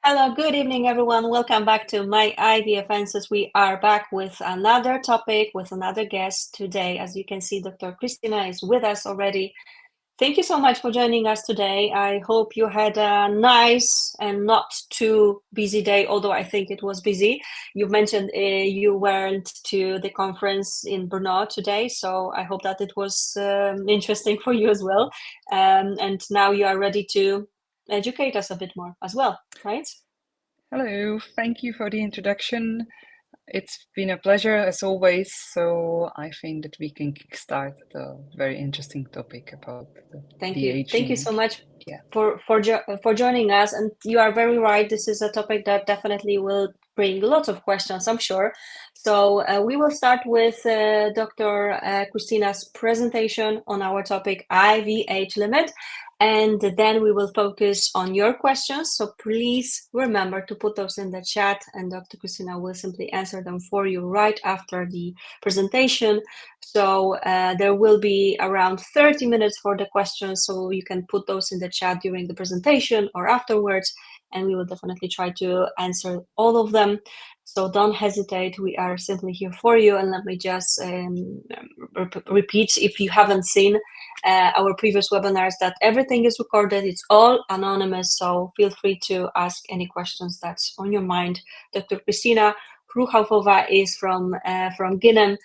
Hello, good evening, everyone. Welcome back to my IVF Answers. We are back with another topic, with another guest today. As you can see, Dr. Kristýna is with us already. Thank you so much for joining us today. I hope you had a nice and not too busy day, although I think it was busy. You mentioned you went to the conference in Brno today, so I hope that it was interesting for you as well. And now you are ready to educate us a bit more as well, right? Hello, thank you for the introduction. It's been a pleasure as always. So I think that we can kickstart the very interesting topic about Thank the you. Thank you aging. so much Yeah. for joining us. And you are very right. This is a topic that definitely will bring lots of questions, I'm sure. So we will start with Dr. Kristýna's presentation on our topic IVH limit. And then we will focus on your questions. So please remember to put those in the chat, and Dr. Kristýna will simply answer them for you right after the presentation. So there will be around 30 minutes for the questions, so you can put those in the chat during the presentation or afterwards, and we will definitely try to answer all of them. So don't hesitate, we are simply here for you. And let me just repeat, if you haven't seen our previous webinars, that everything is recorded, it's all anonymous, so feel free to ask any questions that's on your mind. Dr. Kristýna Frühaufová is from GYNEM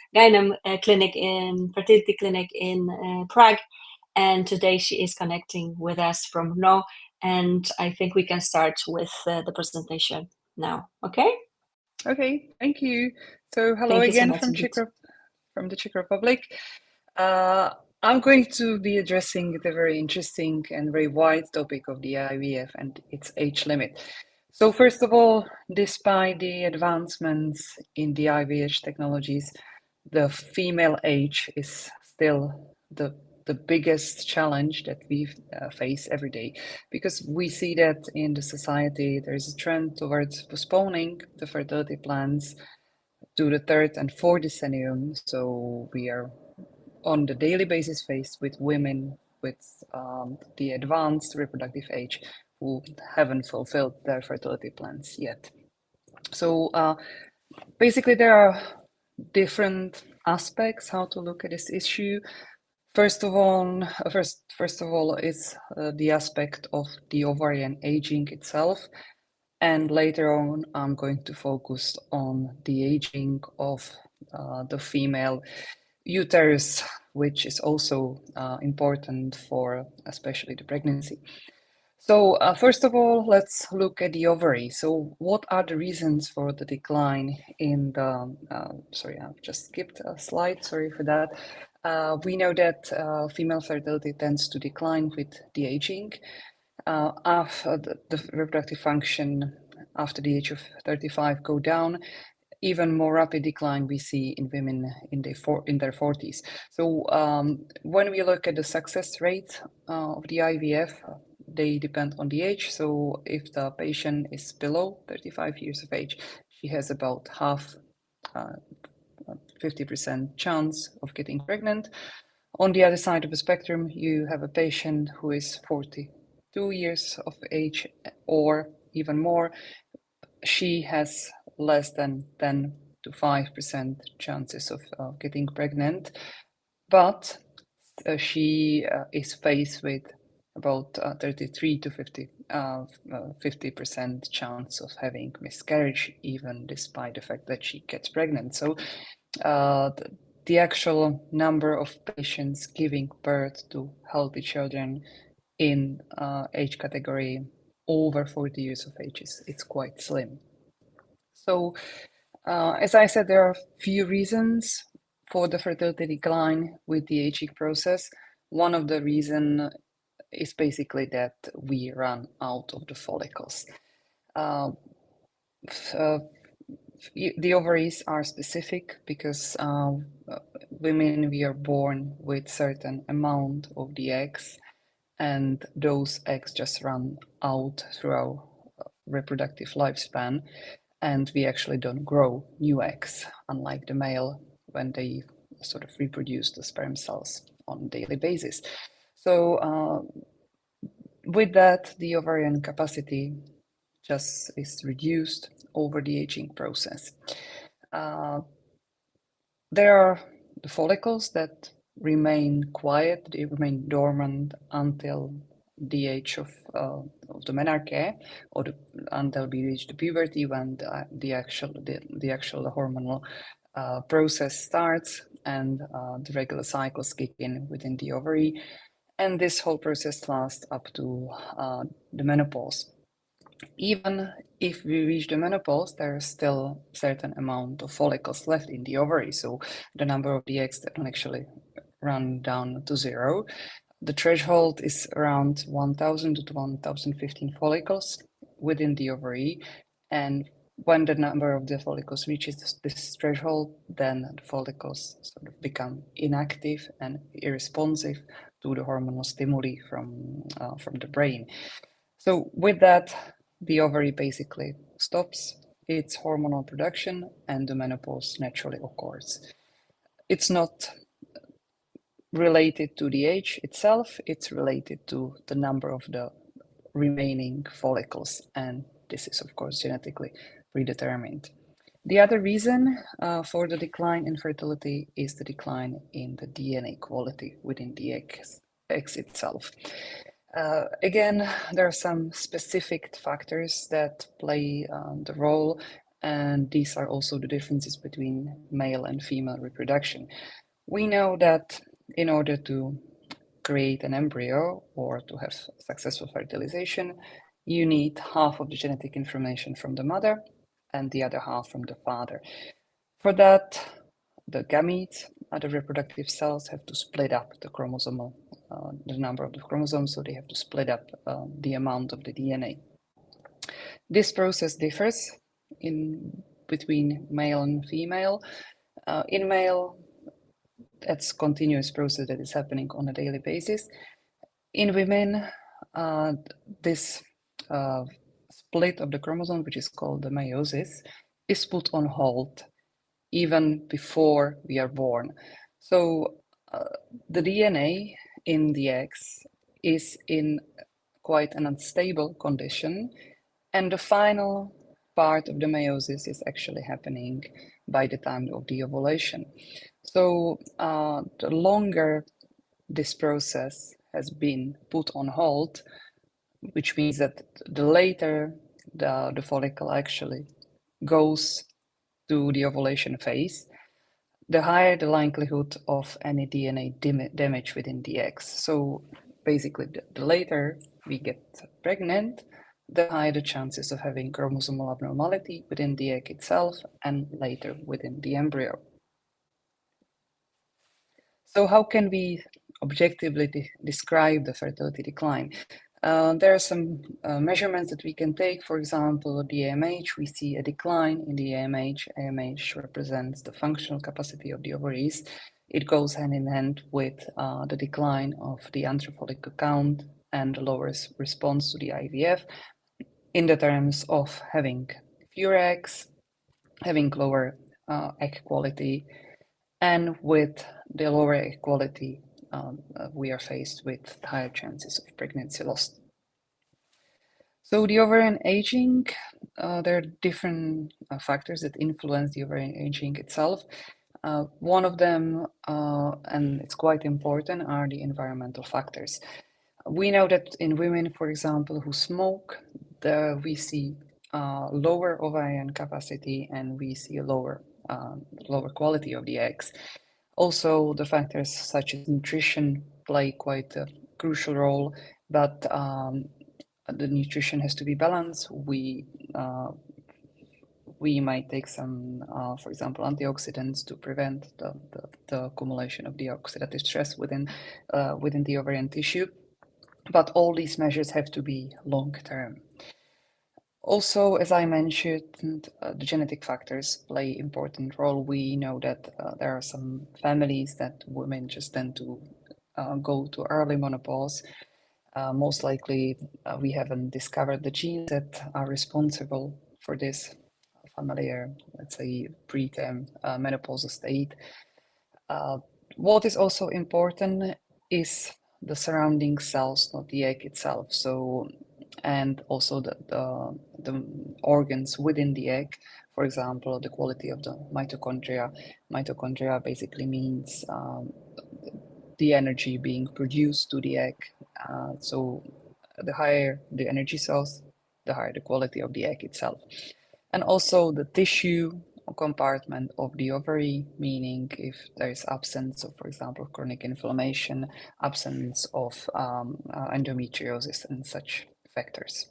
Fertility Clinic in Prague, and today she is connecting with us from Brno, and I think we can start with the presentation now. Okay? Okay, thank you. So hello Thank you so again much indeed. from the Czech Republic. I'm going to be addressing the very interesting and very wide topic of the IVF and its age limit. So first of all, despite the advancements in the IVF technologies, the female age is still the biggest challenge that we face every day, because we see that in the society there is a trend towards postponing the fertility plans to the third and fourth decennium. So we are on the daily basis faced with women with the advanced reproductive age who haven't fulfilled their fertility plans yet. So basically there are different aspects how to look at this issue. First of all, is the aspect of the ovarian aging itself, and later on I'm going to focus on the aging of the female uterus, which is also important for especially the pregnancy. So first of all, let's look at the ovary. So what are the reasons for the decline in the, sorry, I've just skipped a slide, sorry for that. We know that female fertility tends to decline with the aging. After the reproductive function after the age of 35 go down. Even more rapid decline we see in women in their 40s. So when we look at the success rate of the IVF, they depend on the age. So if the patient is below 35 years of age, she has about 50% chance of getting pregnant. On the other side of the spectrum, you have a patient who is 42 years of age or even more. She has less than 10 to 5% chances of getting pregnant, but she is faced with about 33 to 50% chance of having miscarriage, even despite the fact that she gets pregnant. So the actual number of patients giving birth to healthy children in age category over 40 years of age it's quite slim. So as I said, there are few reasons for the fertility decline with the aging process. One of the reason is basically that we run out of the follicles. The ovaries are specific because women, we are born with certain amount of the eggs, and those eggs just run out through our reproductive lifespan, and we actually don't grow new eggs, unlike the male when they sort of reproduce the sperm cells on a daily basis. So with that, the ovarian capacity just is reduced over the aging process. There are the follicles that remain quiet, they remain dormant until the age of the menarche, or until we reach the puberty, when the actual hormonal process starts, and the regular cycles kick in within the ovary, and this whole process lasts up to the menopause. Even if we reach the menopause, there is still a certain amount of follicles left in the ovary, so the number of the eggs that don't actually run down to zero. The threshold is around 1,000 to 1,015 follicles within the ovary, and when the number of the follicles reaches this threshold, then the follicles sort of become inactive and irresponsive to the hormonal stimuli from the brain. So with that, the ovary basically stops its hormonal production and the menopause naturally occurs. It's not related to the age itself, it's related to the number of the remaining follicles, and this is of course genetically predetermined. The other reason for the decline in fertility is the decline in the DNA quality within the eggs itself. Again, there are some specific factors that play the role, and these are also the differences between male and female reproduction. We know that in order to create an embryo or to have successful fertilization, you need half of the genetic information from the mother and the other half from the father. For that, the gametes, the reproductive cells, have to split up the chromosomal, the number of the chromosomes, so they have to split up the amount of the DNA. This process differs between male and female. In male, that's a continuous process that is happening on a daily basis. In women, this split of the chromosome, which is called the meiosis, is put on hold even before we are born. So the DNA in the eggs is in quite an unstable condition, and the final part of the meiosis is actually happening by the time of the ovulation. So the longer this process has been put on hold, which means that the later the follicle actually goes to the ovulation phase, the higher the likelihood of any DNA damage within the eggs. So basically, the later we get pregnant, the higher the chances of having chromosomal abnormality within the egg itself and later within the embryo. So how can we objectively describe the fertility decline? There are some measurements that we can take. For example, the AMH, we see a decline in the AMH. AMH represents the functional capacity of the ovaries. It goes hand in hand with the decline of the antral follicle count and the lower response to the IVF in the terms of having fewer eggs, having lower egg quality, and with the lower egg quality, we are faced with higher chances of pregnancy loss. So the ovarian aging, there are different factors that influence the ovarian aging itself. One of them, and it's quite important, are the environmental factors. We know that in women, for example, who smoke, we see lower ovarian capacity and we see a lower quality of the eggs. Also, the factors such as nutrition play quite a crucial role, but the nutrition has to be balanced. We might take some, for example, antioxidants to prevent the accumulation of the oxidative stress within the ovarian tissue. But all these measures have to be long-term. Also, as I mentioned, the genetic factors play important role. We know that there are some families that women just tend to go to early menopause. Most likely, we haven't discovered the genes that are responsible for this familiar, let's say, preterm menopausal state. What is also important is the surrounding cells, not the egg itself. So, and also the the organs within the egg. For example, the quality of the mitochondria. Mitochondria basically means the energy being produced to the egg. So the higher the energy source, the higher the quality of the egg itself. And also the tissue compartment of the ovary, meaning if there is absence of, for example, chronic inflammation, absence of endometriosis and such factors.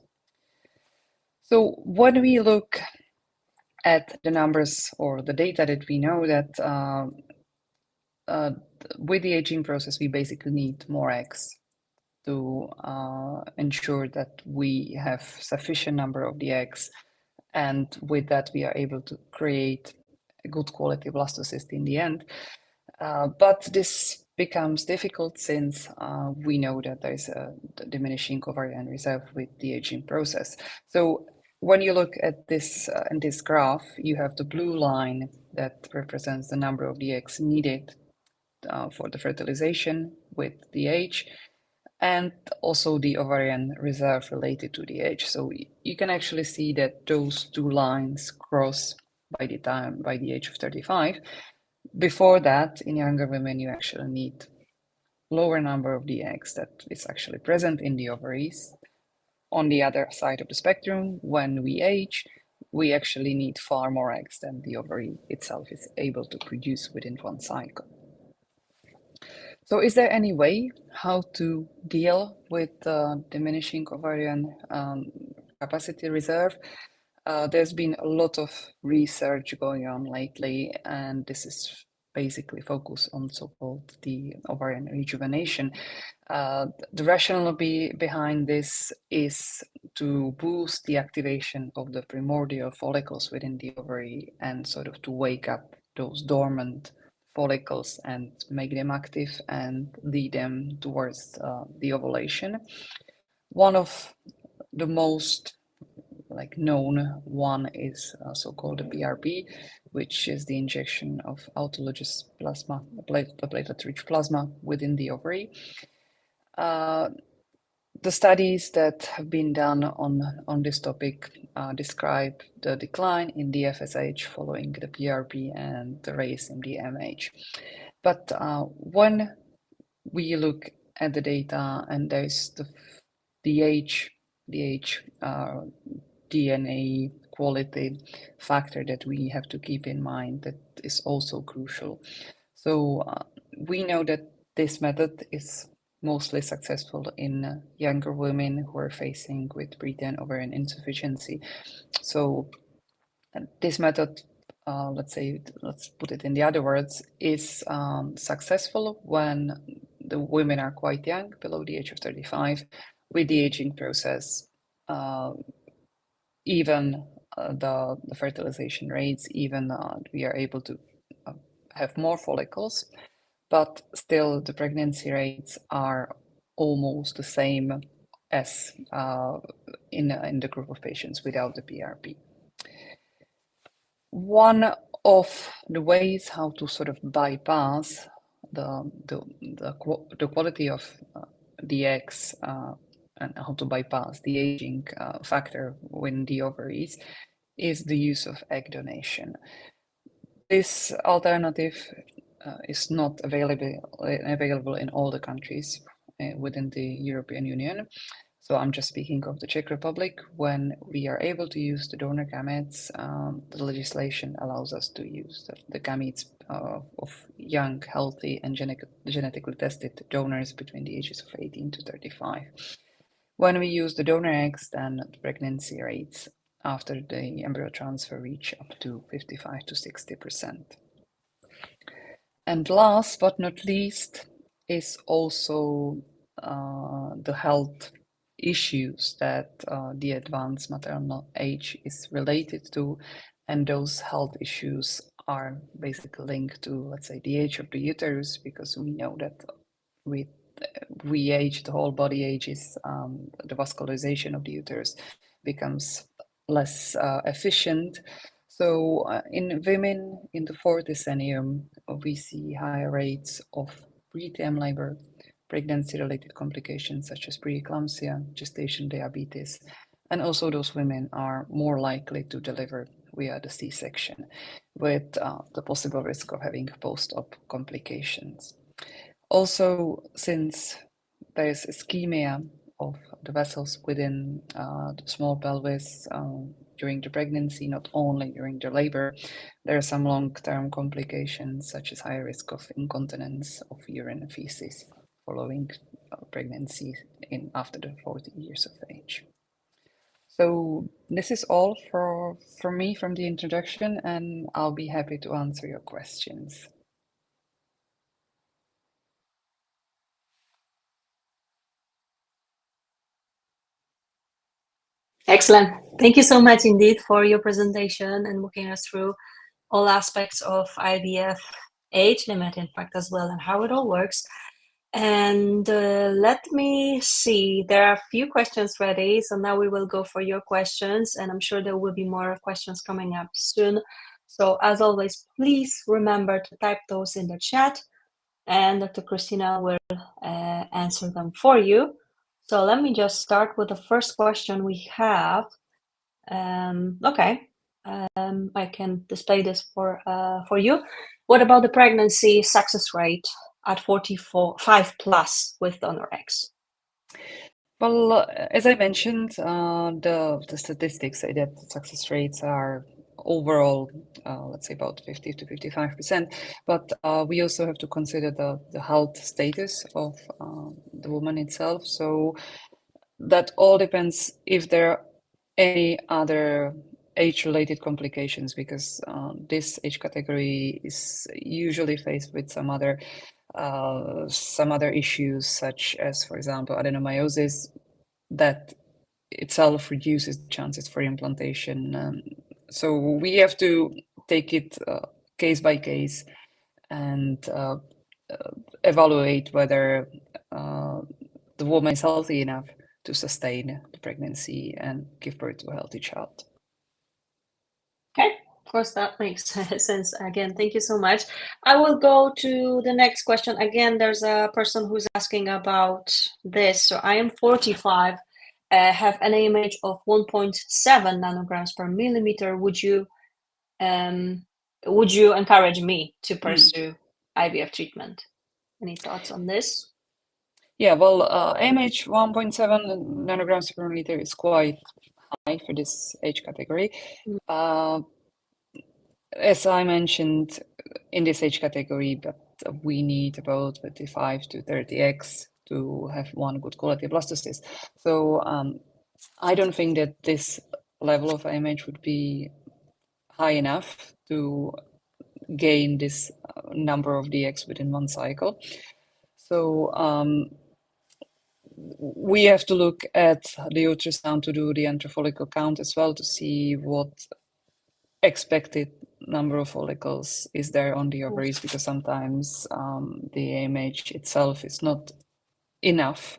So when we look at the numbers or the data that we know that with the aging process, we basically need more eggs to ensure that we have sufficient number of the eggs, and with that we are able to create a good quality blastocyst in the end. But this becomes difficult since we know that there is a diminishing ovarian reserve with the aging process. So when you look at this in this graph, you have the blue line that represents the number of the eggs needed for the fertilization with the age, and also the ovarian reserve related to the age. So you can actually see that those two lines cross by the age of 35. Before that, in younger women, you actually need lower number of the eggs that is actually present in the ovaries. On the other side of the spectrum, when we age, we actually need far more eggs than the ovary itself is able to produce within one cycle. So is there any way how to deal with diminishing ovarian capacity reserve? There's been a lot of research going on lately, and this is basically focused on so-called the ovarian rejuvenation. The rationale behind this is to boost the activation of the primordial follicles within the ovary and sort of to wake up those dormant follicles and make them active and lead them towards the ovulation. One of the most known one is so-called the PRP, which is the injection of autologous plasma, the platelet-rich plasma within the ovary. The studies that have been done on this topic describe the decline in the FSH following the PRP and the raise in the MH. But when we look at the data and there's the age DNA quality factor that we have to keep in mind that is also crucial. So we know that this method is mostly successful in younger women who are facing with preterm ovarian insufficiency. So this method, let's put it in the other words, is successful when the women are quite young, below the age of 35, with the aging process. Even the fertilization rates, even we are able to have more follicles, but still the pregnancy rates are almost the same as in the group of patients without the PRP. One of the ways how to sort of bypass the quality of the eggs and how to bypass the aging factor within the ovaries is the use of egg donation. This alternative is not available in all the countries within the European Union. So I'm just speaking of the Czech Republic. When we are able to use the donor gametes, the legislation allows us to use the gametes of young, healthy, and genetically tested donors between the ages of 18 to 35. When we use the donor eggs, then the pregnancy rates after the embryo transfer reach up to 55 to 60%. And last but not least is also the health issues that the advanced maternal age is related to, and those health issues are basically linked to, let's say, the age of the uterus, because we know that with we age, the whole body ages, the vascularization of the uterus becomes less efficient. So in women in the fourth decennium, we see higher rates of preterm labor, pregnancy-related complications such as preeclampsia, gestation diabetes, And also those women are more likely to deliver via the C-section with the possible risk of having post-op complications. Also, since there is ischemia of the vessels within the small pelvis during the pregnancy, not only during the labor, there are some long-term complications such as high risk of incontinence of urine and feces following pregnancy after the 40 years of age. So this is all for me from the introduction, and I'll be happy to answer your questions. Excellent. Thank you so much indeed for your presentation and walking us through all aspects of IVF, age limit, in fact, as well, and how it all works. And let me see, there are a few questions ready. So now we will go for your questions, and I'm sure there will be more questions coming up soon. So as always, please remember to type those in the chat, and Dr. Kristýna will answer them for you. So let me just start with the first question we have. Okay, I can display this for you. What about the pregnancy success rate at 45 plus with donor eggs? Well, as I mentioned, the statistics say that the success rates are overall, let's say about 50 to 55%. But we also have to consider the health status of the woman itself. So that all depends if there are any other age-related complications, because this age category is usually faced with some other issues, such as, for example, adenomyosis, that itself reduces the chances for implantation. So we have to take it case by case and evaluate whether the woman is healthy enough to sustain the pregnancy and give birth to a healthy child. Okay, of course, that makes sense. Again, thank you so much. I will go to the next question. Again, there's a person who's asking about this. So I am 45, have an AMH of 1.7 nanograms per millimeter. Would you encourage me to pursue IVF treatment? Any thoughts on this? Yeah, well, AMH 1.7 nanograms per milliliter is quite high for this age category. As I mentioned, in this age category, but we need about 25 to 30 eggs to have one good quality blastocyst. So I don't think that this level of AMH would be high enough to gain this number of DX within one cycle. So we have to look at the ultrasound to do the follicle count as well, to see what expected number of follicles is there on the ovaries, because sometimes the AMH itself is not enough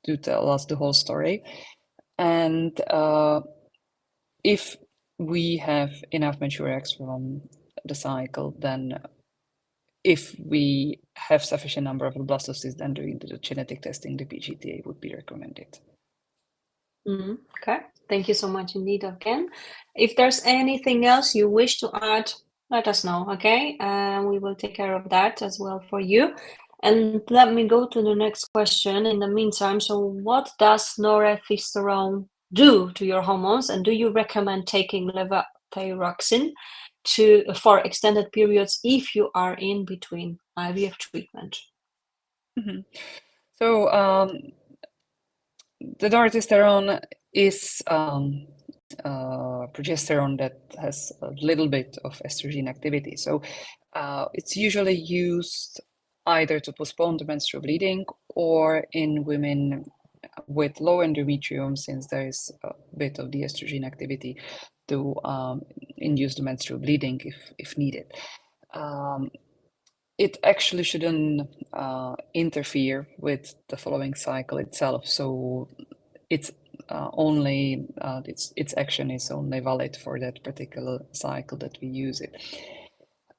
to tell us the whole story. And if we have enough mature eggs from the cycle, then if we have sufficient number of blastocysts, then doing the genetic testing, the PGTA would be recommended. Okay, thank you so much indeed again. If there's anything else you wish to add, let us know, okay? We will take care of that as well for you. And let me go to the next question in the meantime. So what does norepinephrine do to your hormones, and do you recommend taking levothyroxine for extended periods if you are in between IVF treatment? So the norepinephrine is progesterone that has a little bit of estrogen activity. So it's usually used either to postpone the menstrual bleeding, or in women with low endometrium, since there is a bit of the estrogen activity, to induce the menstrual bleeding if needed. It actually shouldn't interfere with the following cycle itself. So it's only its action is only valid for that particular cycle that we use it.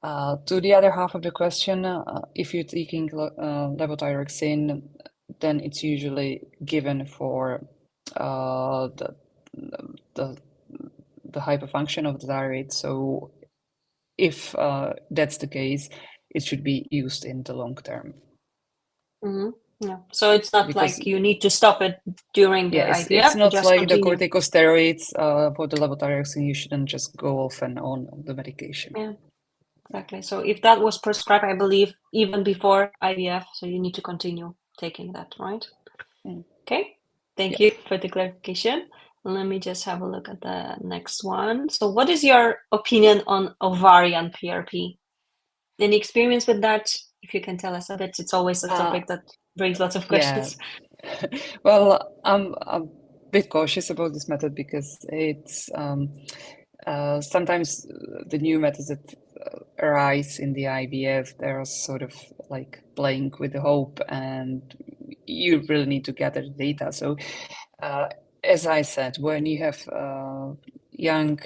To the other half of the question, if you're taking levothyroxine, then it's usually given for the the hyperfunction of the thyroid. So if that's the case, it should be used in the long term. Yeah. So it's not Because, like you need to stop it during the yeah, IVF, it's you not just like the continue. corticosteroids for the levothyroxine. You shouldn't just go off and on the medication. Yeah, exactly. So if that was prescribed, I believe, even before IVF, so you need to continue taking that, right? Okay. Thank you for the clarification. Let me just have a look at the next one. So what is your opinion on ovarian PRP? Any experience with that? If you can tell us a bit, it's always a topic that brings lots of questions. Well, I'm a bit cautious about this method because it's sometimes the new methods that arise in the IVF, they're sort of like playing with the hope, and you really need to gather the data. So, as I said, when you have young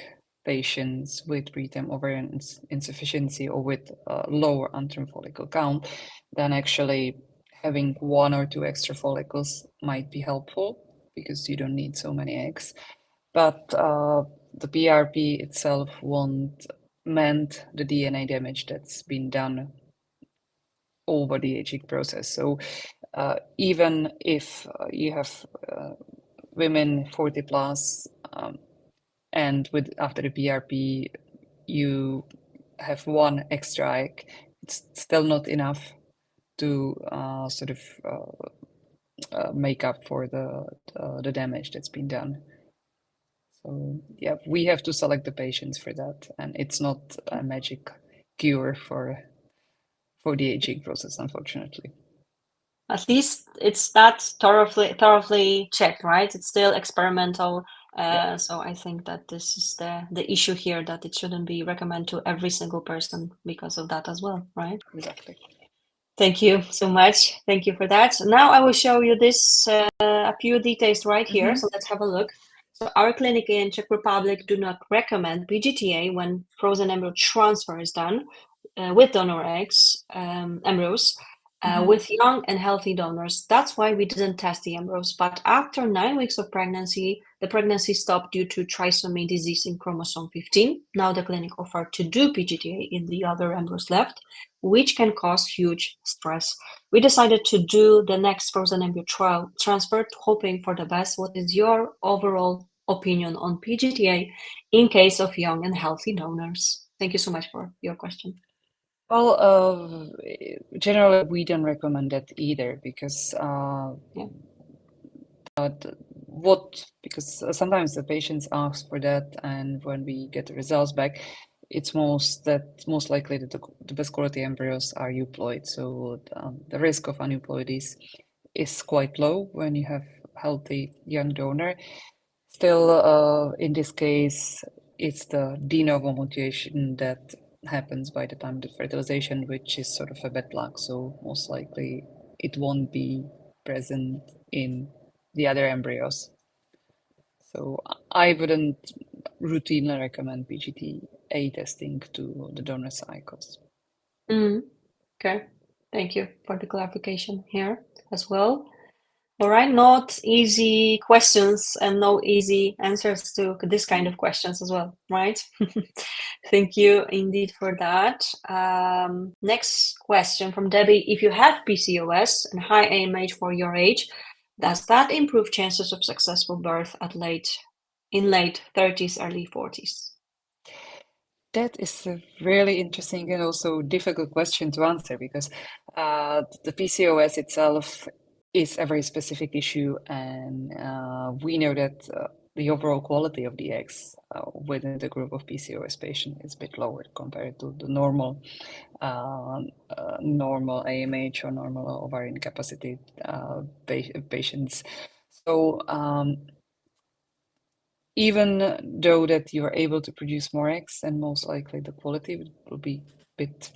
patients with preterm ovarian insufficiency or with lower antrum follicle count, then actually having 1 or 2 extra follicles might be helpful because you don't need so many eggs. But the PRP itself won't mend the DNA damage that's been done over the aging process. So even if you have women 40 plus and with after the PRP you have 1 extra egg, it's still not enough to sort of make up for the damage that's been done. So yeah, we have to select the patients for that, and it's not a magic cure for the aging process, unfortunately. At least it's not thoroughly checked, right? It's still experimental. So I think that this is the issue here, that it shouldn't be recommended to every single person because of that as well, right? Exactly. Thank you so much. Thank you for that. Now I will show you this a few details right here. So let's have a look. So our clinic in Czech Republic do not recommend PGTA when frozen embryo transfer is done with donor eggs, embryos, with young and healthy donors. That's why we didn't test the embryos. But after 9 weeks of pregnancy, the pregnancy stopped due to trisomy disease in chromosome 15. Now the clinic offered to do PGTA in the other embryos left, which can cause huge stress. We decided to do the next frozen embryo trial transfer, hoping for the best. What is your overall opinion on PGTA in case of young and healthy donors? Thank you so much for your question. Well, generally we don't recommend that either because because sometimes the patients ask for that, and when we get the results back, it's most likely that the best quality embryos are euploid. So the risk of aneuploidies is quite low when you have healthy young donor. Still, in this case, it's the de novo mutation that happens by the time of the fertilization, which is sort of a bad luck. So most likely it won't be present in the other embryos. So I wouldn't routinely recommend PGTA testing to the donor cycles. Okay, thank you for the clarification here as well. All right, not easy questions and no easy answers to this kind of questions as well, right? Thank you indeed for that. Next question from Debbie. If you have PCOS and high AMH for your age, does that improve chances of successful birth in late 30s, early 40s? That is a really interesting and also difficult question to answer because the PCOS itself is a very specific issue, and we know that the overall quality of the eggs within the group of PCOS patient is a bit lower compared to the normal AMH or normal ovarian capacity patients. So even though that you're able to produce more eggs, and most likely the quality will be a bit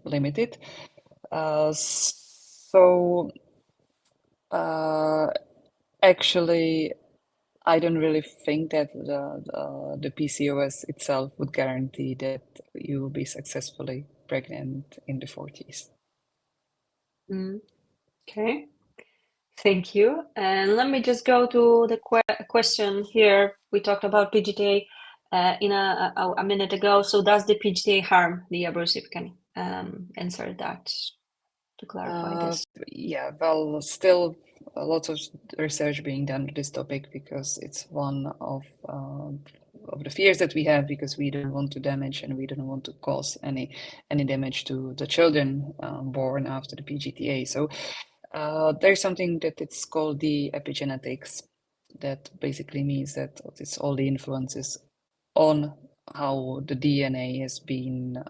limited. Actually, I don't really think that the PCOS itself would guarantee that you will be successfully pregnant in the 40s. Okay. Thank you. And let me just go to the question here. We talked about PGTA in a minute ago. So does the PGTA harm the embryos? If you can answer that to clarify this. Yeah, well, still a lot of research being done on this topic because it's one of the fears that we have, because we don't want to damage and we don't want to cause any damage to the children born after the PGTA. So there's something that it's called the epigenetics. That basically means that it's all the influences on how the DNA has been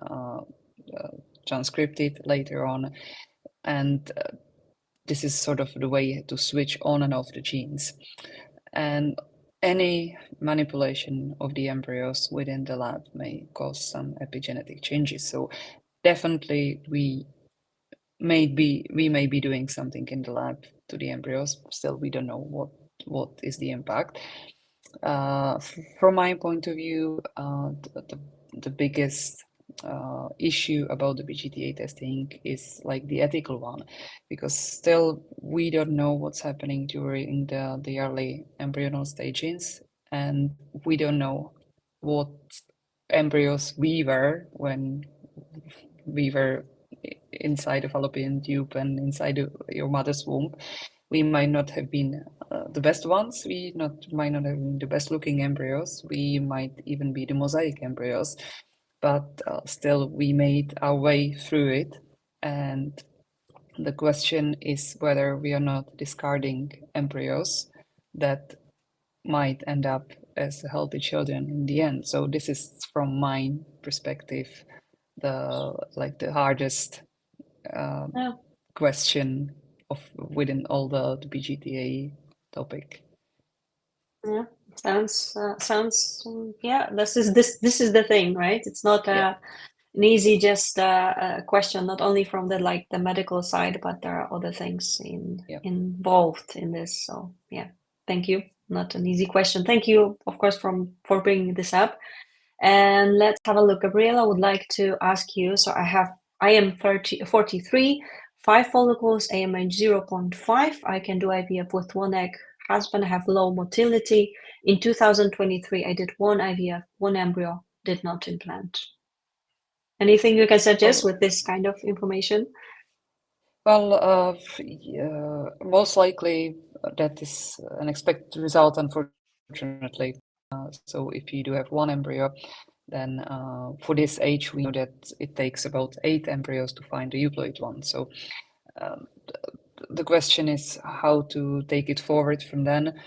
transcripted later on, and this is sort of the way to switch on and off the genes. And any manipulation of the embryos within the lab may cause some epigenetic changes. So definitely we may be doing something in the lab to the embryos. Still, we don't know what is the impact. From my point of view, the biggest issue about the PGTA testing is like the ethical one, because still we don't know what's happening during the early embryonal stages, and we don't know what embryos we were when we were inside a fallopian tube and inside your mother's womb. We might not have been the best ones. Might not have been the best looking embryos. We might even be the mosaic embryos, but still we made our way through it. And the question is whether we are not discarding embryos that might end up as healthy children in the end. So this is, from my perspective, the hardest Yeah. question within all the PGTA topic. Yeah. Sounds yeah. This is the thing, right? It's not Yeah. an easy just question, not only from the medical side, but there are other things involved in this. So yeah, thank you. Not an easy question. Thank you, of course, for bringing this up. And let's have a look. Gabriela, I would like to ask you. So I am 43, 5 follicles, AMH 0.5. I can do IVF with one egg. Husband, I have low motility. In 2023, I did one IVF, one embryo, did not implant. Anything you can suggest with this kind of information? Well, most likely that is an expected result, unfortunately. So if you do have one embryo, then for this age, we know that it takes about 8 embryos to find the euploid one. So the question is how to take it forward from then.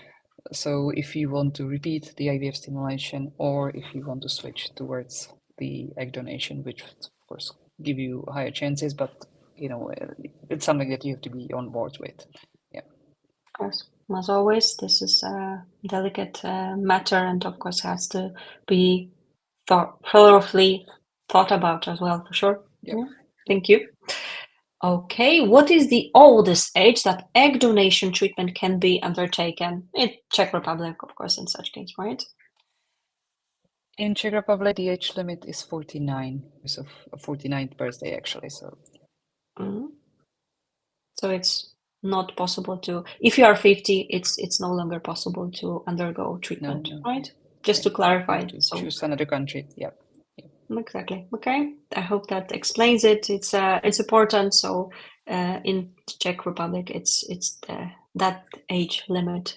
So if you want to repeat the IVF stimulation, or if you want to switch towards the egg donation, which of course give you higher chances, but it's something that you have to be on board with. Yeah. Of course, as always, this is a delicate matter, and of course has to be thoroughly thought about as well, for sure. Yeah. Thank you. Okay, what is the oldest age that egg donation treatment can be undertaken? In Czech Republic, of course, in such case, right? In Czech Republic, the age limit is 49, so 49th birthday, actually. So so it's not possible to, if you are 50, it's no longer possible to undergo treatment, right? Just to clarify. To choose another country. Yeah. Exactly. Okay. I hope that explains it. It's important. So in Czech Republic, it's that age limit.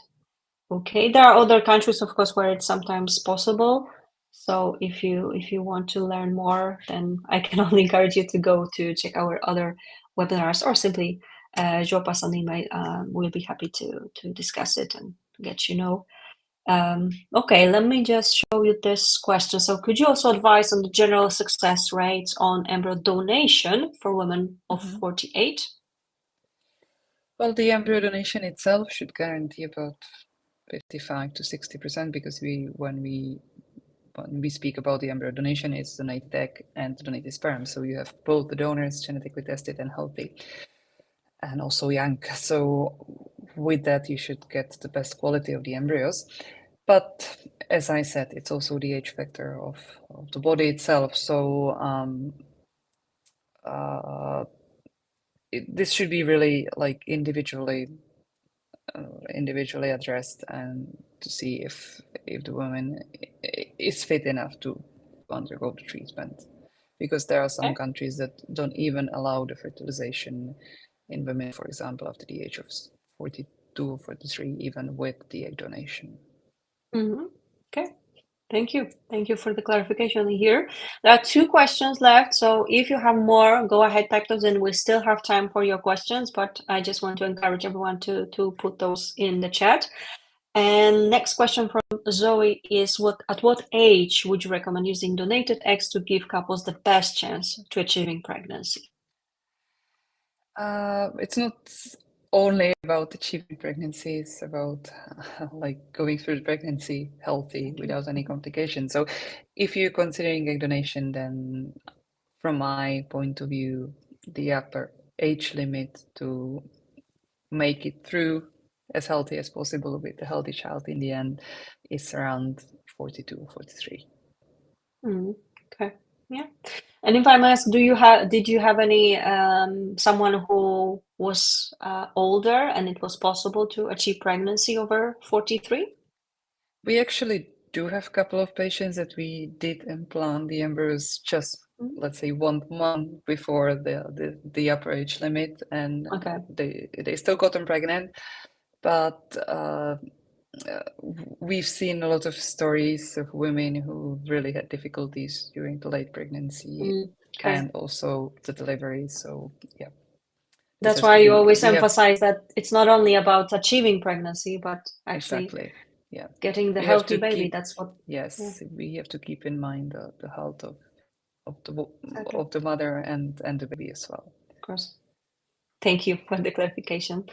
Okay. There are other countries, of course, where it's sometimes possible. So if you want to learn more, then I can only encourage you to go to check our other webinars, or simply drop us an email. We'll be happy to discuss it and get you know. Okay, let me just show you this question. So could you also advise on the general success rates on embryo donation for women of 48? Well, the embryo donation itself should guarantee about 55 to 60%, because when we speak about the embryo donation, it's donated egg and donated sperm. So you have both the donors genetically tested and healthy, and also young. So with that, you should get the best quality of the embryos. But as I said, it's also the age factor of the body itself. So this should be really like individually individually addressed and to see if the woman is fit enough to undergo the treatment. Because there are some Okay. countries that don't even allow the fertilization in women, for example, after the age of 42 or 43, even with the egg donation. Okay. Thank you. Thank you for the clarification here. There are 2 questions left, so if you have more, go ahead, type those in. We still have time for your questions, but I just want to encourage everyone to put those in the chat. And next question from Zoe is, at what age would you recommend using donated eggs to give couples the best chance to achieving pregnancy? It's not only about achieving pregnancy, it's about like going through the pregnancy healthy without any complications. So if you're considering egg donation, then from my point of view, the upper age limit to make it through as healthy as possible with a healthy child in the end is around 42, 43. Okay. Yeah. And if I may ask, did you have any someone who was older and it was possible to achieve pregnancy over 43? We actually do have a couple of patients that we did implant the embryos just, let's say, 1 month before the upper age limit, and Okay. they still got them pregnant. But we've seen a lot of stories of women who really had difficulties during the late pregnancy Okay. and also the delivery. So yeah, this That's has why to you be. always We have emphasize that it's not only about achieving pregnancy, but actually exactly, yeah, getting the we have healthy to baby. keep. That's what. Yes, we have to keep in mind the health Exactly. of the mother and the baby as well. Of course. Thank you for the clarification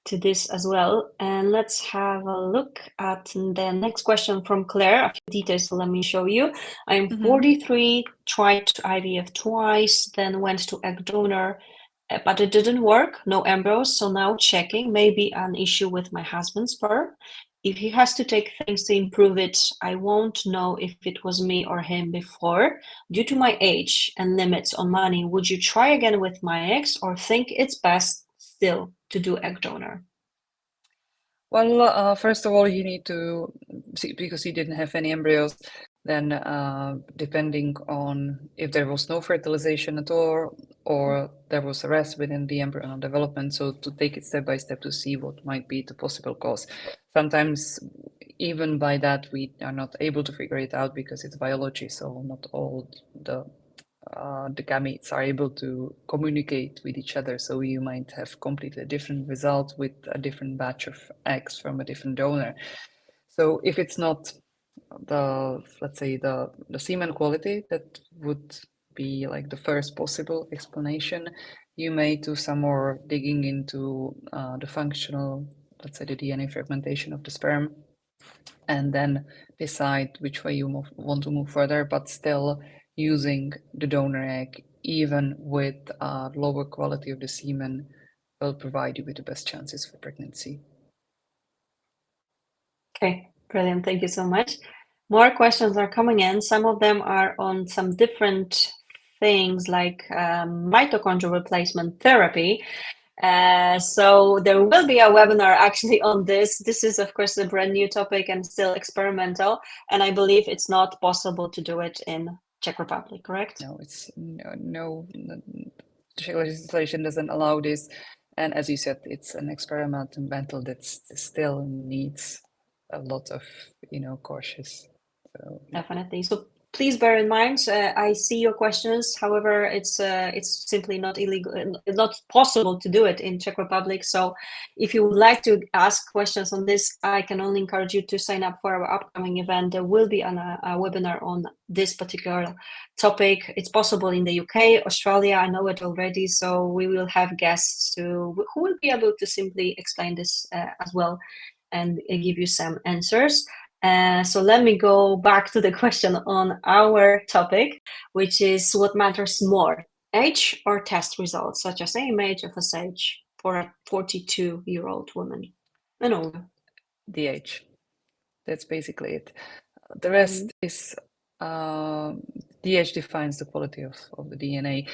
to this as well. And let's have a look at the next question from Claire. A few details, let me show you. I am 43, tried IVF twice, then went to egg donor, but it didn't work, no embryos. So now checking, maybe an issue with my husband's sperm. If he has to take things to improve it, I won't know if it was me or him before. Due to my age and limits on money, would you try again with my eggs or think it's best still to do egg donor? Well, first of all, you need to see, because you didn't have any embryos, then depending on if there was no fertilization at all or there was a rest within the embryonal development, so to take it step by step to see what might be the possible cause. Sometimes even by that we are not able to figure it out because it's biology, so not all the gametes are able to communicate with each other. So you might have completely different results with a different batch of eggs from a different donor. So if it's not let's say the semen quality, that would be like the first possible explanation. You may do some more digging into the functional, let's say the DNA fragmentation of the sperm, and then decide which way you want to move further, but still using the donor egg, even with lower quality of the semen, will provide you with the best chances for pregnancy. Okay, brilliant. Thank you so much. More questions are coming in. Some of them are on some different things like mitochondrial replacement therapy. So there will be a webinar actually on this. This is, of course, a brand new topic and still experimental. And I believe it's not possible to do it in Czech Republic, correct? No, it's no, the Czech legislation doesn't allow this. And as you said, it's an experimental that still needs a lot of, cautious. So, Definitely. So please bear in mind, I see your questions. However, it's simply not illegal, not possible to do it in Czech Republic. So if you would like to ask questions on this, I can only encourage you to sign up for our upcoming event. There will be a webinar on this particular topic. It's possible in the UK, Australia, I know it already. So we will have guests who will be able to simply explain this as well and give you some answers. So let me go back to the question on our topic, which is what matters more, age or test results, such as AMH, FSH, for a 42-year-old woman and older? the age. That's basically it. The rest is the age defines the quality of the DNA.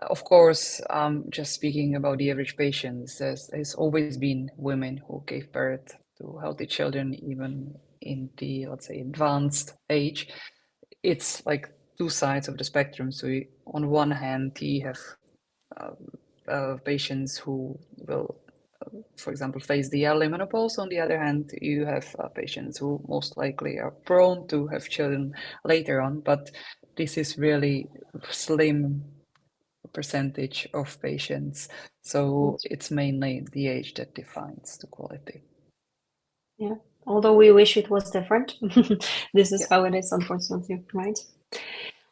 Of course, just speaking about the average patients, there's always been women who gave birth to healthy children, even in the, let's say, advanced age. It's like two sides of the spectrum. So on one hand, you have patients who will, for example, face the early menopause. On the other hand, you have patients who most likely are prone to have children later on, but this is really slim percentage of patients. So it's mainly the age that defines the quality. Yeah, although we wish it was different. This is how it is, unfortunately, right?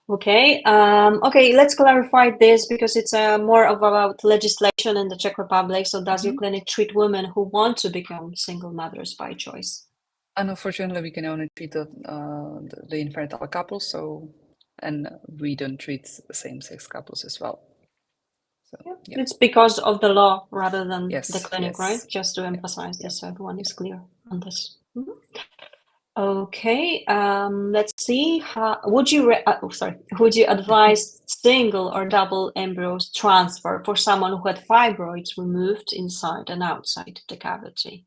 Okay, okay, let's clarify this because it's more about legislation in the Czech Republic. So does your clinic treat women who want to become single mothers by choice? And unfortunately, we can only treat the infertile couples, and we don't treat same-sex couples as well. So, yeah. It's because of the law rather than Yes, the clinic, yes. right? Just to emphasize this, so everyone is clear on this. Okay, let's see. Would you advise single or double embryos transfer for someone who had fibroids removed inside and outside the cavity?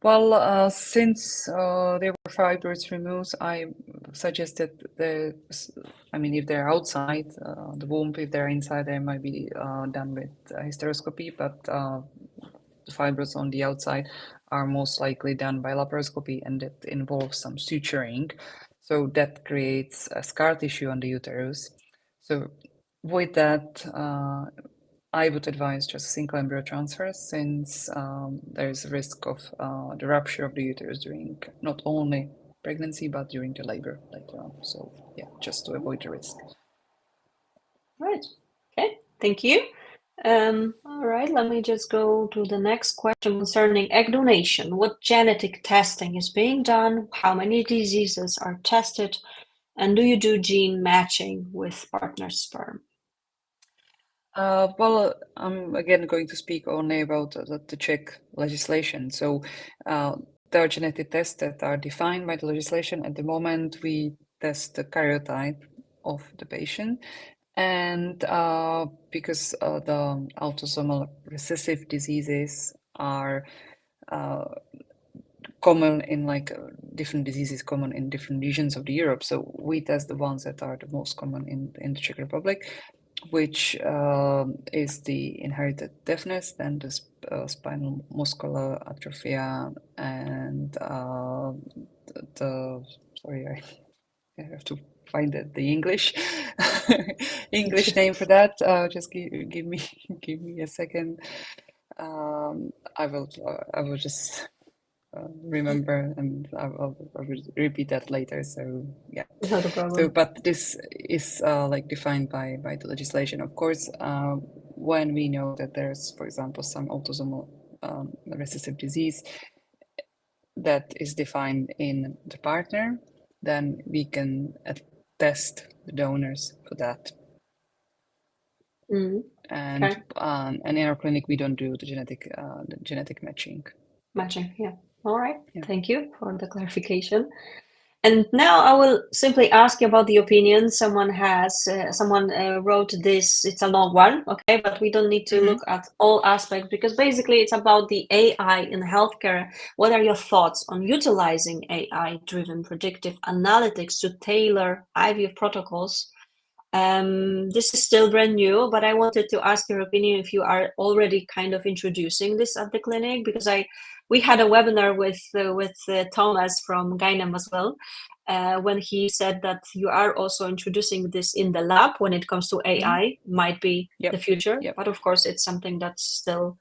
Well, since there were fibroids removed, I suggested if they're outside the womb, if they're inside, they might be done with hysteroscopy, but the fibroids on the outside are most likely done by laparoscopy, and it involves some suturing. So that creates a scar tissue on the uterus. So with that, I would advise just single embryo transfer since there is a risk of the rupture of the uterus during not only pregnancy but during the labor later on. So yeah, just to avoid the risk. Right. Okay. Thank you. All right. Let me just go to the next question concerning egg donation. What genetic testing is being done? How many diseases are tested? And do you do gene matching with partner sperm? Well, I'm again going to speak only about the Czech legislation. So there are genetic tests that are defined by the legislation. At the moment, we test the karyotype of the patient. And because the autosomal recessive diseases are common in different diseases common in different regions of the Europe. So we test the ones that are the most common in the Czech Republic, which is the inherited deafness, then the spinal muscular atrophy, and sorry, I have to find the English English name for that. Just give me a second. I will just remember, and I will repeat that later. So yeah. Not a problem. So, but this is defined by the legislation. Of course, when we know that there's, for example, some autosomal recessive disease that is defined in the partner, then we can test the donors for that. And Okay. And in our clinic, we don't do the genetic matching. Matching, yeah. All right. Yeah. Thank you for the clarification. And now I will simply ask you about the opinion someone wrote this. It's a long one, okay, but we don't need to look at all aspects because basically it's about the AI in healthcare. What are your thoughts on utilizing AI-driven predictive analytics to tailor IVF protocols? This is still brand new, but I wanted to ask your opinion if you are already kind of introducing this at the clinic, because we had a webinar with Thomas from GYNEM as well, when he said that you are also introducing this in the lab when it comes to AI, might be the future, but of course it's something that's still,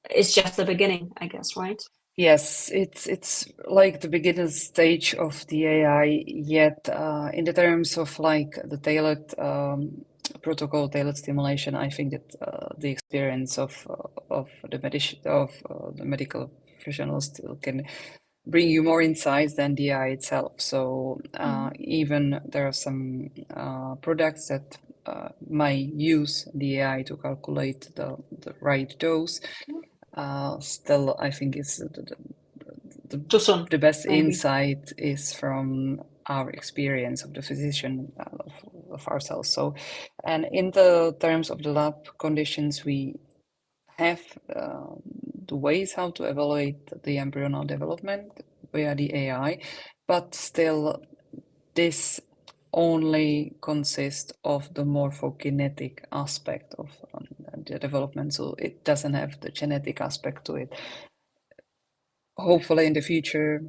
it's just the beginning, I guess, right? Yes, it's like the beginner stage of the AI, yet in the terms of the tailored protocol, tailored stimulation, I think that the experience of the medical professionals still can bring you more insights than the AI itself. So even there are some products that might use the AI to calculate the right dose. Still, I think it's the best maybe. Insight is from our experience of the physician, of ourselves. So, and in the terms of the lab conditions, we have the ways how to evaluate the embryonal development via the AI, but still this only consists of the morphokinetic aspect of the development, so it doesn't have the genetic aspect to it. Hopefully in the future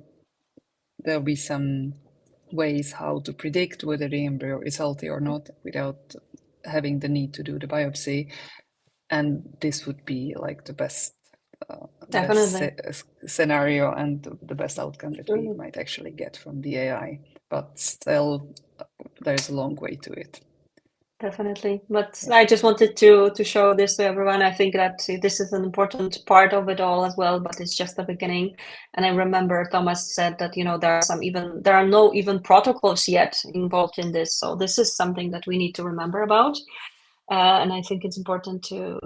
there'll be some ways how to predict whether the embryo is healthy or not without having the need to do the biopsy, and this would be like the best scenario and the best outcome that we might actually get from the AI, but still there's a long way to it. Definitely, but I just wanted to show this to everyone. I think that this is an important part of it all as well, but it's just the beginning. And I remember Thomas said that, you know, there are no even protocols yet involved in this, so this is something that we need to remember about. And I think it's important to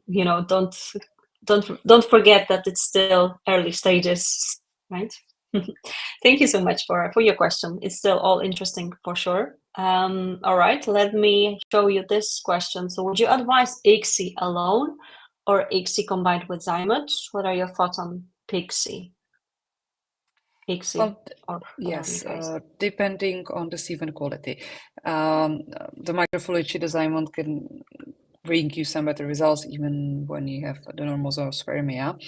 you know, don't forget that it's still early stages, right? Thank you so much for your question. It's still all interesting for sure. All right, let me show you this question. So would you advise ICSI alone or ICSI combined with Zymote? What are your thoughts on PICSI? ICSI, well, yes, depending on the semen quality. The microfluidic Zymote can bring you some better results even when you have the normal zoospermia.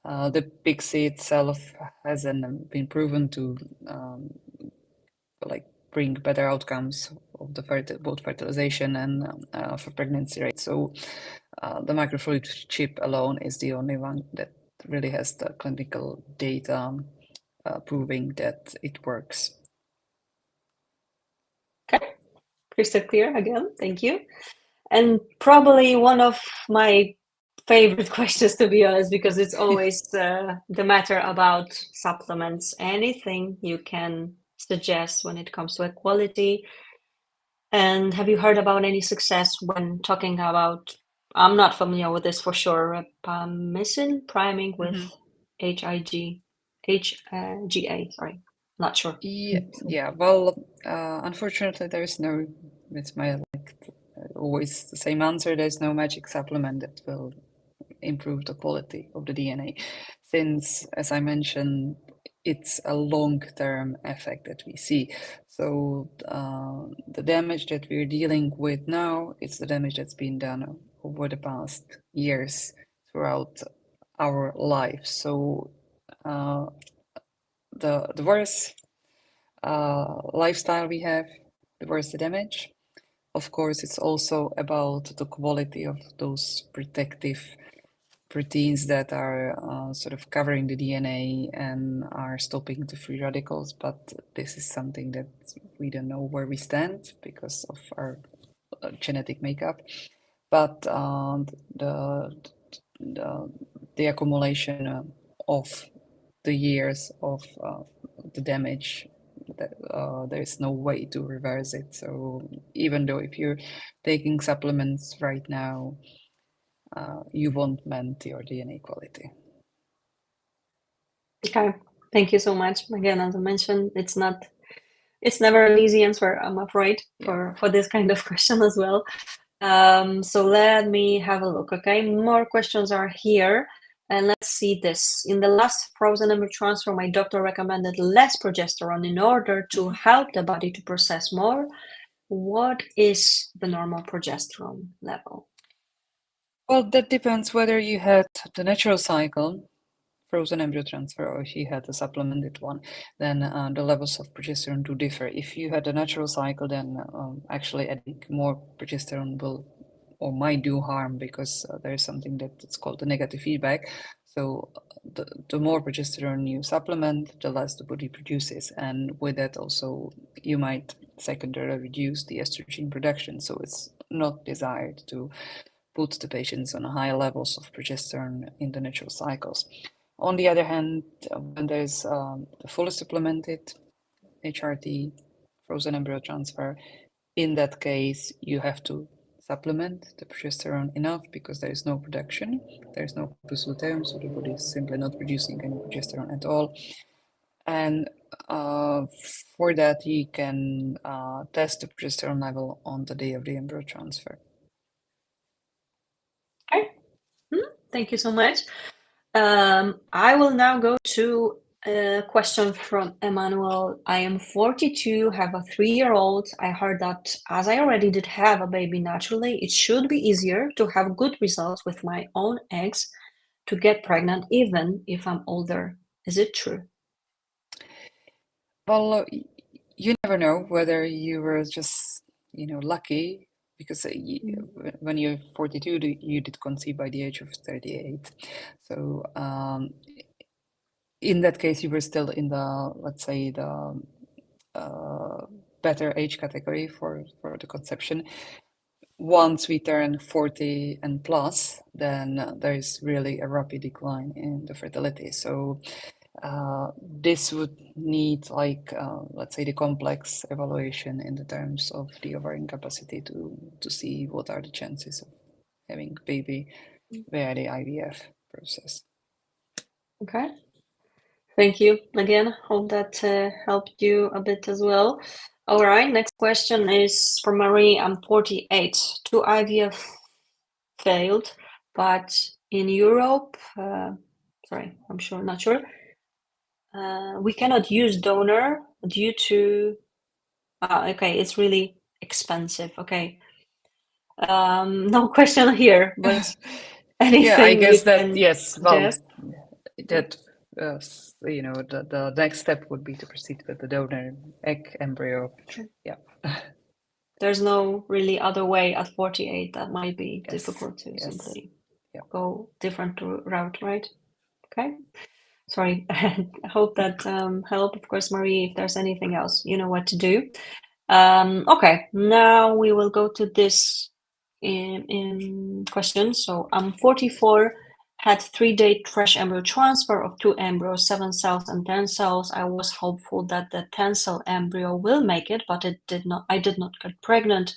The PICSI itself hasn't been proven to like bring better outcomes of the both fertilization and for pregnancy rate. So the microfluidic chip alone is the only one that really has the clinical data proving that it works. Okay, crystal clear again. Thank you. And probably one of my favorite questions, to be honest, because it's always the matter about supplements. Anything you can suggest when it comes to equality? And have you heard about any success when talking about, I'm not familiar with this for sure, rapamycin priming with HIG, HGA, sorry, not sure. Yeah. Well, unfortunately, there is no, it's my always the same answer. There's no magic supplement that will improve the quality of the DNA, since, as I mentioned, it's a long-term effect that we see. So the damage that we're dealing with now, it's the damage that's been done over the past years throughout our life. So the worse lifestyle we have, the worse the damage. Of course, it's also about the quality of those protective proteins that are sort of covering the DNA and are stopping the free radicals. But this is something that we don't know where we stand because of our genetic makeup. But the accumulation of the years of the damage, there is no way to reverse it. So even though if you're taking supplements right now, you won't mend your DNA quality. Okay, thank you so much. Again, as I mentioned, it's never an easy answer, I'm afraid, for this kind of question as well. So let me have a look. Okay, more questions are here. And let's see this. In the last frozen embryo transfer, my doctor recommended less progesterone in order to help the body to process more. What is the normal progesterone level? Well, that depends whether you had the natural cycle, frozen embryo transfer, or if you had a supplemented one, then the levels of progesterone do differ. If you had a natural cycle, then actually adding more progesterone will or might do harm, because there is something that's called the negative feedback. So the more progesterone you supplement, the less the body produces, and with that also you might secondarily reduce the estrogen production. So it's not desired to put the patients on high levels of progesterone in the natural cycles. On the other hand, when there's the fully supplemented HRT, frozen embryo transfer, in that case, you have to supplement the progesterone enough because there is no production, there is no corpus luteum, so the body is simply not producing any progesterone at all. And for that, you can test the progesterone level on the day of the embryo transfer. Okay. Thank you so much. I will now go to a question from Emmanuel. I am 42, have a 3-year-old. I heard that as I already did have a baby naturally, it should be easier to have good results with my own eggs to get pregnant, even if I'm older. Is it true? Well, you never know whether you were just, lucky because when you're 42, you did conceive by the age of 38. So in that case, you were still in the, let's say, the better age category for the conception. Once we turn 40 and plus, then there is really a rapid decline in the fertility. So this would need let's say the complex evaluation in the terms of the ovarian capacity to see what are the chances of having baby via the IVF process. Okay. Thank you again. Hope that helped you a bit as well. All right. Next question is from Marie. I'm 48. 2 IVF failed, but in Europe, sorry, I'm not sure. We cannot use donor due to, okay, it's really expensive. Okay. No question here, but anything Yeah, I guess you that, can yes, well, suggest? that, the next step would be to proceed with the donor egg embryo. Sure. Yeah. There's no really other way at 48 that might be Yes, difficult to yes, simply yeah. go different route, right? Okay. Sorry. I hope that helped. Of course, Marie, if there's anything else, you know what to do. Okay, now we will go to this in question. So I'm 44, had 3-day fresh embryo transfer of 2 embryos, 7 cells and 10 cells. I was hopeful that the 10-cell embryo will make it, but it did not. I did not get pregnant.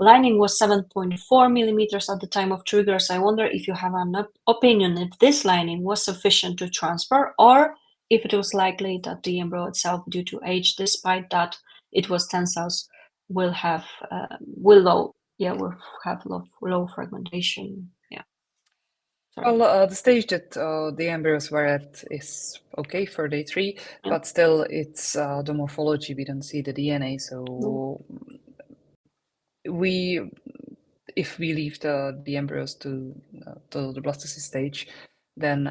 Lining was 7.4 millimeters at the time of triggers. I wonder if you have an opinion if this lining was sufficient to transfer, or if it was likely that the embryo itself, due to age, despite that it was 10 cells, will have low fragmentation. Yeah. Sorry. Well, the stage that the embryos were at is okay for day 3, Yeah. but still it's the morphology, we don't see the DNA, so if we leave the embryos to the blastocyst stage, then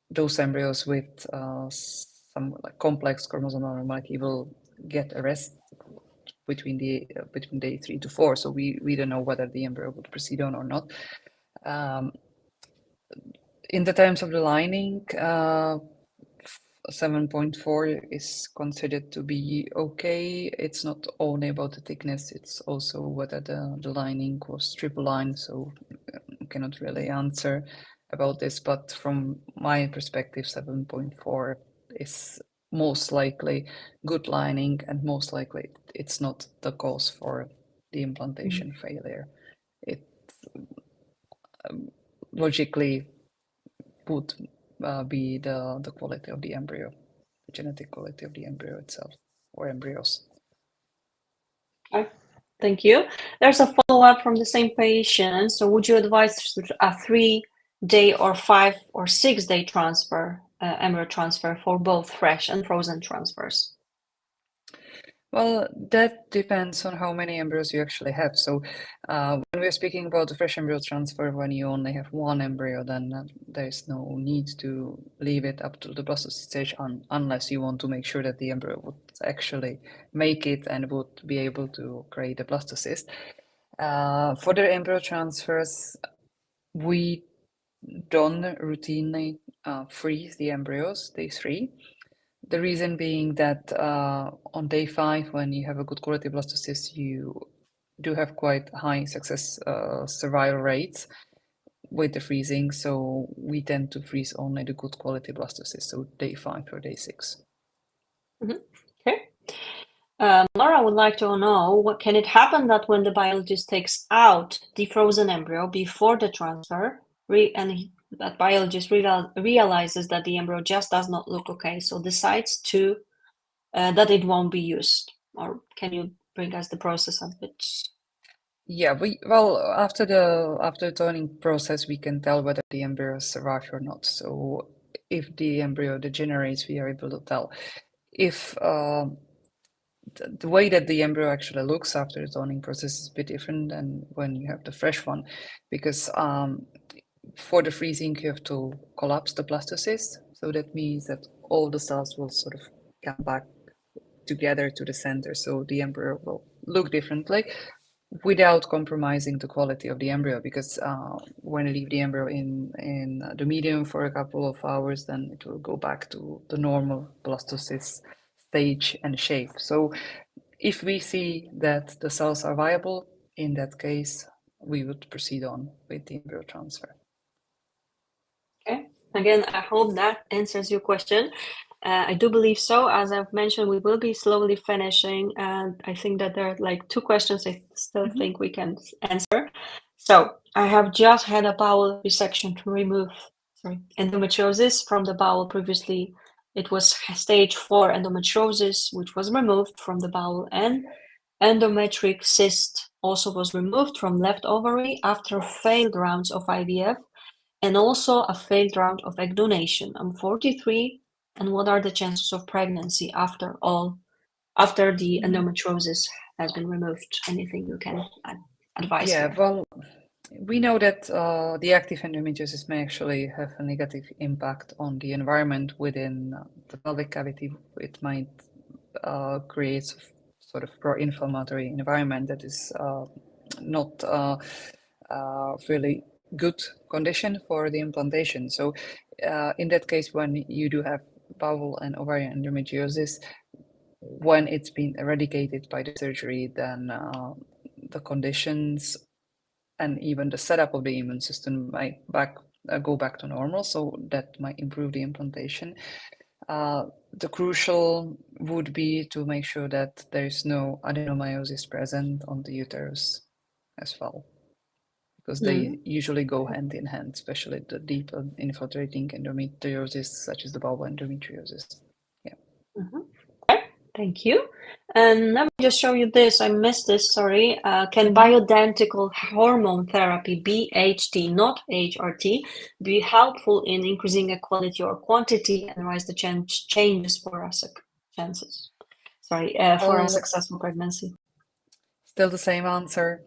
those embryos with some complex chromosomal abnormality will get a rest between day 3 to 4. So we don't know whether the embryo would proceed on or not. In the terms of the lining, 7.4 is considered to be okay. It's not only about the thickness, it's also whether the lining was triple line, so I cannot really answer about this, but from my perspective, 7.4 is most likely good lining, and most likely it's not the cause for the implantation failure. It logically would be the quality of the embryo, the genetic quality of the embryo itself, or embryos. Okay. Thank you. There's a follow-up from the same patient. So would you advise a 3-day or 5 or 6-day transfer, embryo transfer for both fresh and frozen transfers? Well, that depends on how many embryos you actually have. So when we're speaking about the fresh embryo transfer, when you only have 1 embryo, then there's no need to leave it up to the blastocyst stage unless you want to make sure that the embryo would actually make it and would be able to create a blastocyst. For the embryo transfers, we don't routinely freeze the embryos day 3. The reason being that on day 5, when you have a good quality blastocyst, you do have quite high success survival rates with the freezing. So we tend to freeze only the good quality blastocyst, so day 5 or day 6. Okay. Laura would like to know, can it happen that when the biologist takes out the frozen embryo before the transfer, that biologist realizes that the embryo just does not look okay, so decides to that it won't be used? Or can you bring us the process of it? Yeah, well, after the toning process, we can tell whether the embryo survive or not. So if the embryo degenerates, we are able to tell. If the way that the embryo actually looks after the toning process is a bit different than when you have the fresh one, because for the freezing you have to collapse the blastocyst. So that means that all the cells will sort of come back together to the center. So the embryo will look differently without compromising the quality of the embryo, because when you leave the embryo in the medium for a couple of hours, then it will go back to the normal blastocyst stage and shape. So if we see that the cells are viable, in that case, we would proceed on with the embryo transfer. Okay. Again, I hope that answers your question. I do believe so. As I've mentioned, we will be slowly finishing, and I think that there are like 2 questions I still think we can answer. So I have just had a bowel resection to remove endometriosis from the bowel. Previously, it was stage 4 endometriosis, which was removed from the bowel, and endometric cyst also was removed from left ovary after failed rounds of IVF and also a failed round of egg donation. I'm 43, and what are the chances of pregnancy after the endometriosis has been removed? Anything you can advise Yeah, here? well, we know that the active endometriosis may actually have a negative impact on the environment within the pelvic cavity. It might create sort of pro-inflammatory environment that is not really good condition for the implantation. So in that case, when you do have bowel and ovarian endometriosis, when it's been eradicated by the surgery, then the conditions and even the setup of the immune system might go back to normal, so that might improve the implantation. The crucial would be to make sure that there is no adenomyosis present on the uterus as well, because they usually go hand in hand, especially the deep infiltrating endometriosis, such as the bowel endometriosis. Yeah. Okay, thank you. And let me just show you this. I missed this, sorry. Can bioidentical hormone therapy, BHT, not HRT, be helpful in increasing the quality or quantity and raise the changes for our chances? For a successful pregnancy. Still the same answer.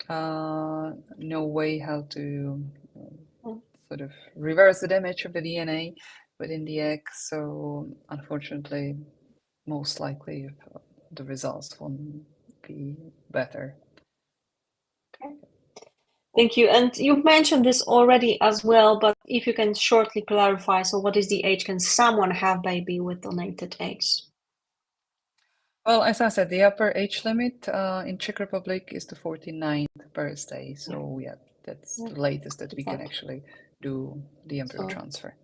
No way how to sort of reverse the damage of the DNA within the egg. So unfortunately, most likely the results won't be better. Okay. Thank you. And you've mentioned this already as well, but if you can shortly clarify, so what is the age can someone have baby with donated eggs? Well, as I said, the upper age limit in Czech Republic is the 49th birthday. So yeah, that's the latest that we can actually do the embryo transfer.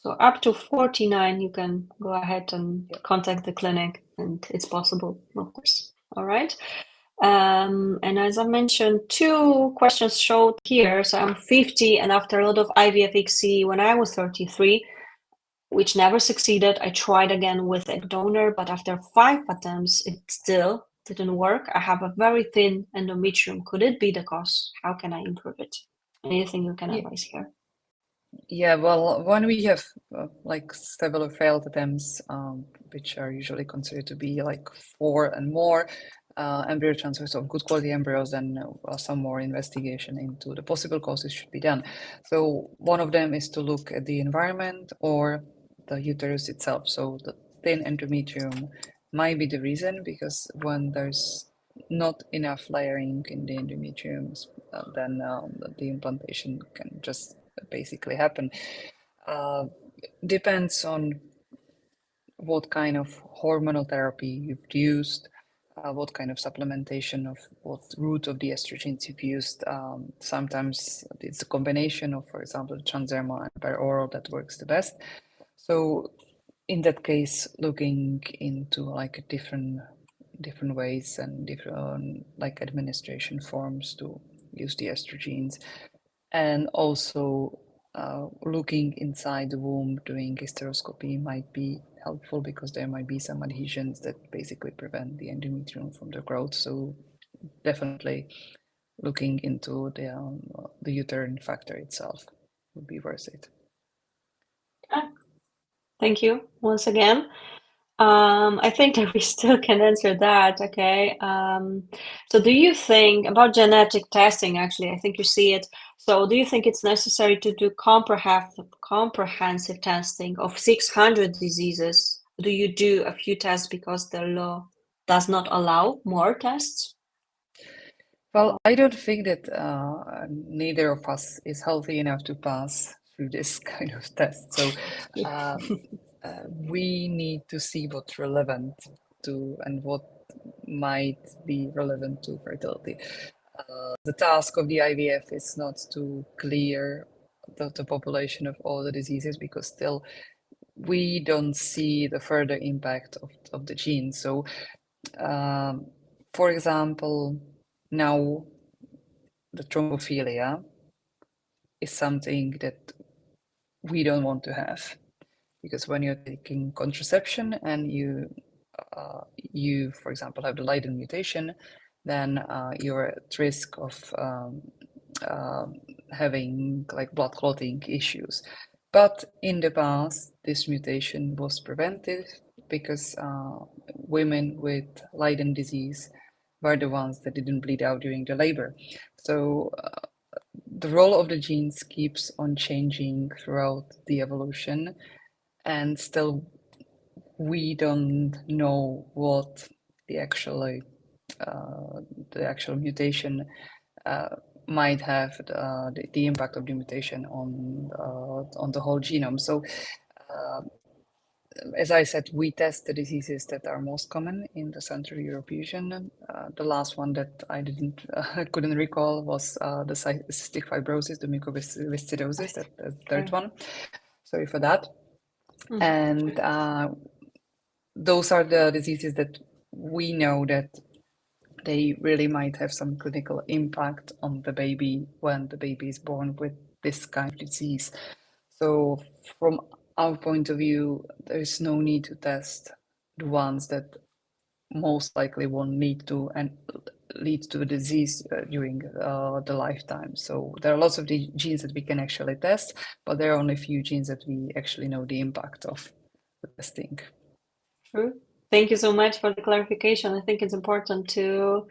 So up to 49, you can go ahead and contact the clinic, and it's possible, of course. All right. And as I mentioned, 2 questions showed here. So I'm 50, and after a lot of IVF ICSI when I was 33, which never succeeded, I tried again with egg donor, but after 5 attempts, it still didn't work. I have a very thin endometrium. Could it be the cause? How can I improve it? Anything you can advise here? Yeah, well, when we have like several failed attempts, which are usually considered to be like 4 and more embryo transfers of good quality embryos, then some more investigation into the possible causes should be done. So one of them is to look at the environment or the uterus itself. So the thin endometrium might be the reason, because when there's not enough layering in the endometrium, then the implantation can just basically happen. Depends on what kind of hormonal therapy you've used, what kind of supplementation of what route of the estrogens you've used. Sometimes it's a combination of, for example, transdermal and peroral that works the best. So in that case, looking into like different ways and different like administration forms to use the estrogens, and also looking inside the womb, doing hysteroscopy might be helpful because there might be some adhesions that basically prevent the endometrium from the growth. So definitely looking into the uterine factor itself would be worth it. Thank you once again. I think that we still can answer that. Okay. So do you think about genetic testing? Actually, I think you see it. So do you think it's necessary to do comprehensive testing of 600 diseases? Do you do a few tests because the law does not allow more tests? Well, I don't think that neither of us is healthy enough to pass through this kind of test. So we need to see what's relevant to and what might be relevant to fertility. The task of the IVF is not to clear the population of all the diseases because still we don't see the further impact of the genes. So, for example, now the thrombophilia is something that we don't want to have because when you're taking contraception and you, for example, have the Leiden mutation, then you're at risk of having like blood clotting issues. But in the past, this mutation was prevented because women with Leiden disease were the ones that didn't bleed out during the labor. So the role of the genes keeps on changing throughout the evolution, and still we don't know what the actual mutation might have the impact of the mutation on the whole genome. So as I said, we test the diseases that are most common in the Central European. The last one that I couldn't recall was the cystic fibrosis, the mucoviscidosis, that's the third one. Sorry for that. And those are the diseases that we know that they really might have some clinical impact on the baby when the baby is born with this kind of disease. So from our point of view, there is no need to test the ones that most likely won't lead to a disease during the lifetime. So there are lots of the genes that we can actually test, but there are only a few genes that we actually know the impact of the testing. True. Thank you so much for the clarification. I think it's important to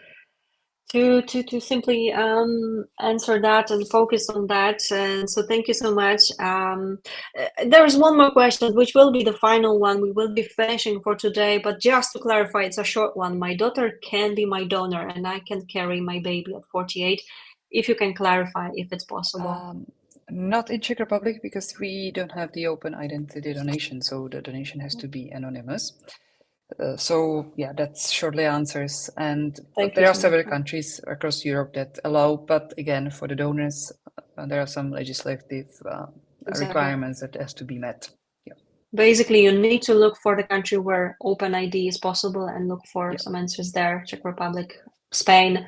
simply answer that and focus on that. And so thank you so much. There is one more question, which will be the final one. We will be finishing for today, but just to clarify, it's a short one. My daughter can be my donor and I can carry my baby at 48. If you can clarify if it's possible. Not in Czech Republic because we don't have the open identity donation, so the donation has to be anonymous. So yeah, that shortly answers. And there are several countries across Europe that allow, but again, for the donors, there are some legislative requirements that has to be met. Yeah. Basically, you need to look for the country where open ID is possible and look for some answers there. Czech Republic, Spain,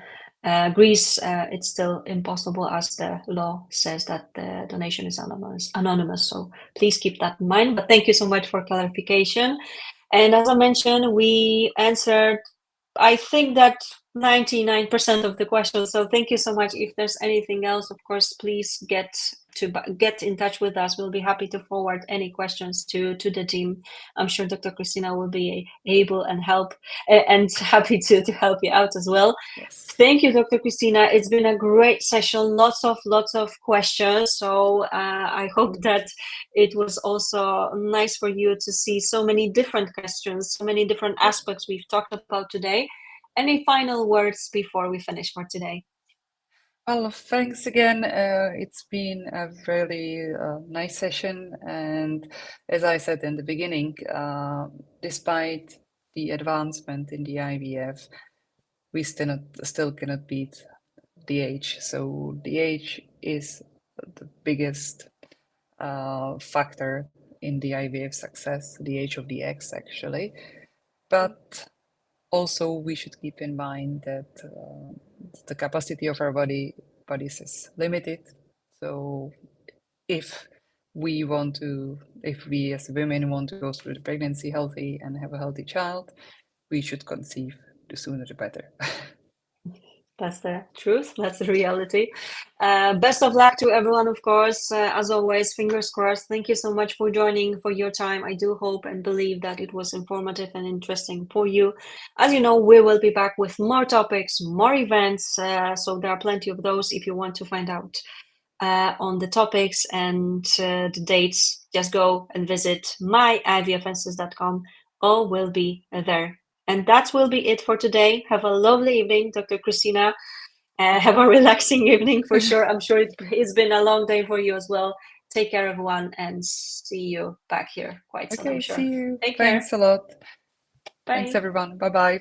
Greece, it's still impossible as the law says that the donation is anonymous. So please keep that in mind. But thank you so much for clarification. And as I mentioned, we answered, I think that 99% of the questions. So thank you so much. If there's anything else, of course, please get in touch with us. We'll be happy to forward any questions to the team. I'm sure Dr. Kristýna will be able and happy to help you out as well. Yes. Thank you, Dr. Kristýna. It's been a great session. Lots of questions. So I hope that it was also nice for you to see so many different questions, so many different aspects we've talked about today. Any final words before we finish for today? Well, thanks again. It's been a really nice session. And as I said in the beginning, despite the advancement in the IVF, we still cannot beat the age. So the age is the biggest factor in the IVF success, the age of the eggs actually. But also we should keep in mind that the capacity of our bodies is limited. So if we want to, if we as women want to go through the pregnancy healthy and have a healthy child, we should conceive. The sooner the better. That's the truth. That's the reality. Best of luck to everyone, of course. As always, fingers crossed. Thank you so much for joining, for your time. I do hope and believe that it was informative and interesting for you. As you know, we will be back with more topics, more events. So there are plenty of those if you want to find out on the topics and the dates. Just go and visit myivfenses.com. All will be there. And that will be it for today. Have a lovely evening, Dr. Kristýna. Have a relaxing evening for sure. I'm sure it's been a long day for you as well. Take care, everyone, and see you back here quite soon, I'm Okay, sure. see you. Take Thanks care. a lot. Bye. Thanks, everyone. Bye-bye.